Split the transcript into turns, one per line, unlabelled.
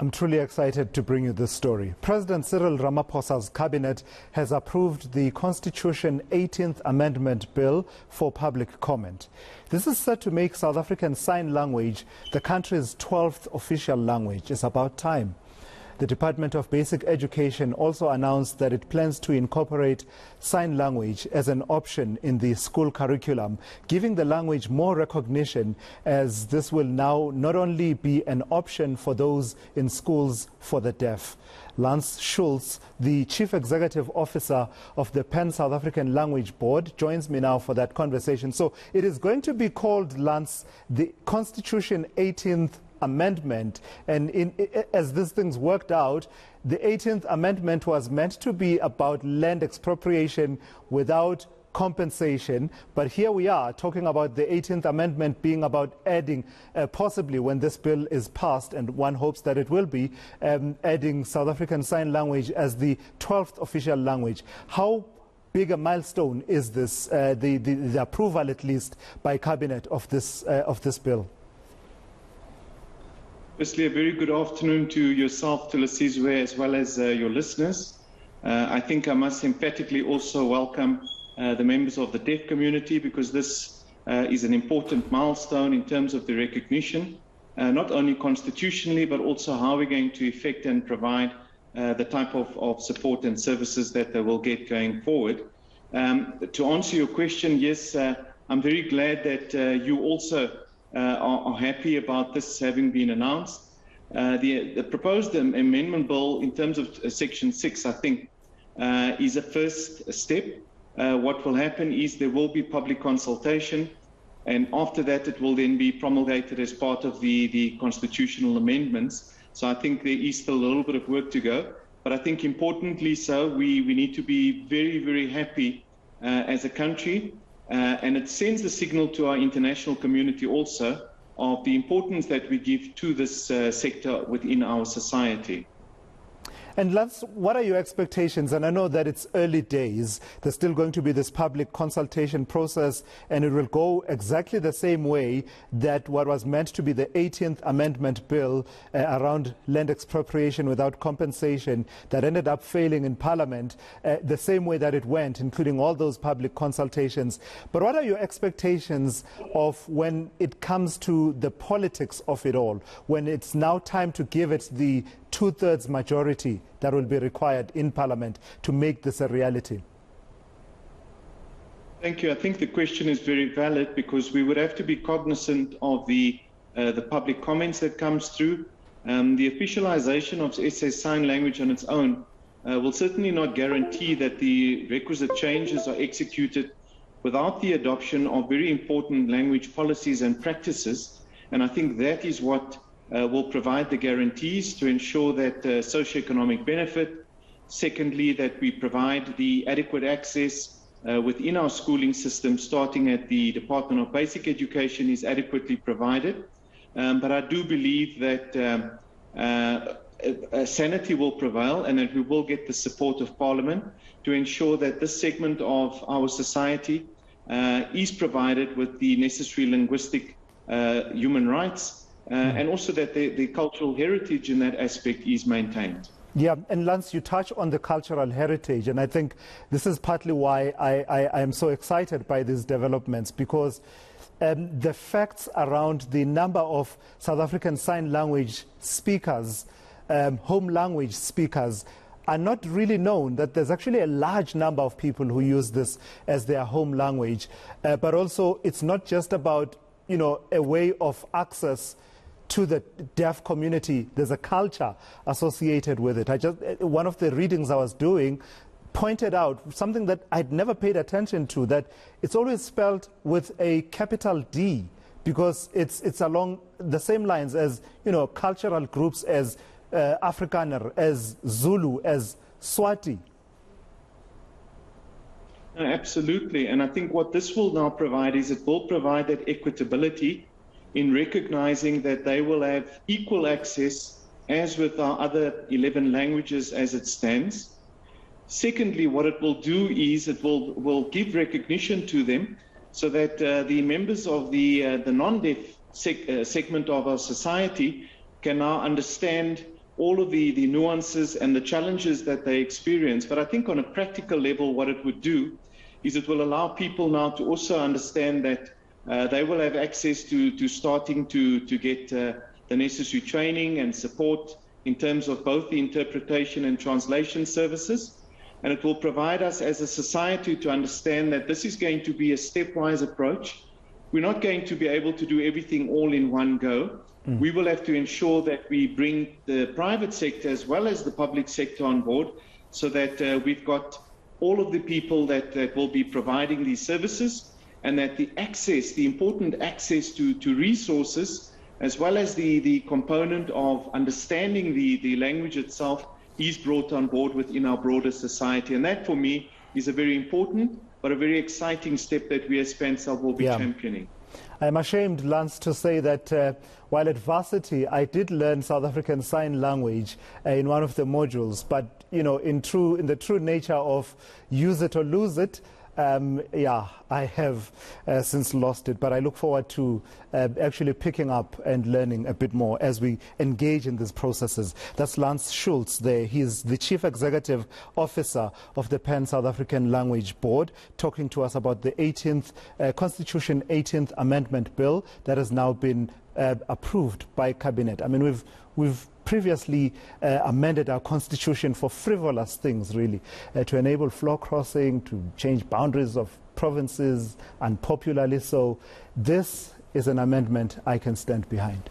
I'm truly excited to bring you this story. President Cyril Ramaphosa's cabinet has approved the Constitution 18th Amendment Bill for public comment. This is set to make South African Sign Language the country's 12th official language. It's about time. The Department of Basic Education also announced that it plans to incorporate sign language as an option in the school curriculum, giving the language more recognition, as this will now not only be an option for those in schools for the deaf. Lance Schultz, the Chief Executive Officer of the Pan South African Language Board, joins me now for that conversation. So it is going to be called, Lance, the Constitution 18th Amendment, and as these things worked out, the 18th Amendment was meant to be about land expropriation without compensation, but here we are talking about the 18th Amendment being about adding, possibly when this bill is passed, and one hopes that it will be, adding South African Sign Language as the 12th official language. How big a milestone is this, the approval at least by Cabinet of this bill?
Firstly, a very good afternoon to yourself, Thulasizwe, as well as your listeners. I think I must emphatically also welcome the members of the deaf community, because this is an important milestone in terms of the recognition, not only constitutionally, but also how we're going to effect and provide the type of support and services that they will get going forward. To answer your question, yes, I'm very glad that you also are happy about this having been announced. The proposed amendment bill, in terms of Section 6, I think, is a first step. What will happen is there will be public consultation, and after that it will then be promulgated as part of the constitutional amendments. So I think there is still a little bit of work to go, but I think importantly so, we need to be very, very happy as a country. And it sends a signal to our international community also of the importance that we give to this sector within our society.
And Lance, what are your expectations? And I know that it's early days. There's still going to be this public consultation process, and it will go exactly the same way that what was meant to be the 18th Amendment Bill around land expropriation without compensation that ended up failing in Parliament, the same way that it went, including all those public consultations. But what are your expectations of when it comes to the politics of it all, when it's now time to give it the two-thirds majority that will be required in Parliament to make this a reality?
Thank you. I think the question is very valid, because we would have to be cognizant of the public comments that comes through. The officialization of SA Sign Language on its own will certainly not guarantee that the requisite changes are executed without the adoption of very important language policies and practices. And I think that is what will provide the guarantees to ensure that socioeconomic benefit. Secondly, that we provide the adequate access within our schooling system, starting at the Department of Basic Education, is adequately provided. But I do believe that sanity will prevail, and that we will get the support of Parliament to ensure that this segment of our society is provided with the necessary linguistic human rights, and also that the cultural heritage in that aspect is maintained.
Yeah, and Lance, you touch on the cultural heritage, and I think this is partly why I am so excited by these developments, because the facts around the number of South African Sign Language speakers, home language speakers, are not really known, that there's actually a large number of people who use this as their home language. But also, it's not just about, you know, a way of access to the deaf community. There's a culture associated with it. One of the readings I was doing pointed out something that I'd never paid attention to, that it's always spelled with a capital D, because it's along the same lines as, you know, cultural groups as Afrikaner, as Zulu, as Swati.
Absolutely, and I think what this will now provide is it will provide that equitability in recognizing that they will have equal access as with our other 11 languages as it stands. Secondly, what it will do is it will give recognition to them, so that the members of the non-deaf segment of our society can now understand all of the nuances and the challenges that they experience. But I think on a practical level, what it would do is it will allow people now to also understand that they will have access to starting to get the necessary training and support in terms of both the interpretation and translation services. And it will provide us as a society to understand that this is going to be a stepwise approach. We're not going to be able to do everything all in one go. We will have to ensure that we bring the private sector as well as the public sector on board so that we've got all of the people that will be providing these services, and that the access, the important access to resources, as well as the component of understanding the language itself, is brought on board within our broader society. And that, for me, is a very important but a very exciting step that we as PANCEL will be championing.
I'm ashamed, Lance, to say that while at varsity, I did learn South African Sign Language in one of the modules. But, you know, in the true nature of use it or lose it, yeah, I have since lost it. But I look forward to actually picking up and learning a bit more as we engage in these processes. That's Lance Schultz there. He's the Chief Executive Officer of the Pan South African Language Board, talking to us about the Constitution 18th Amendment Bill that has now been approved by Cabinet. I mean, we've previously amended our constitution for frivolous things, really, to enable floor crossing, to change boundaries of provinces unpopularly. So this is an amendment I can stand behind.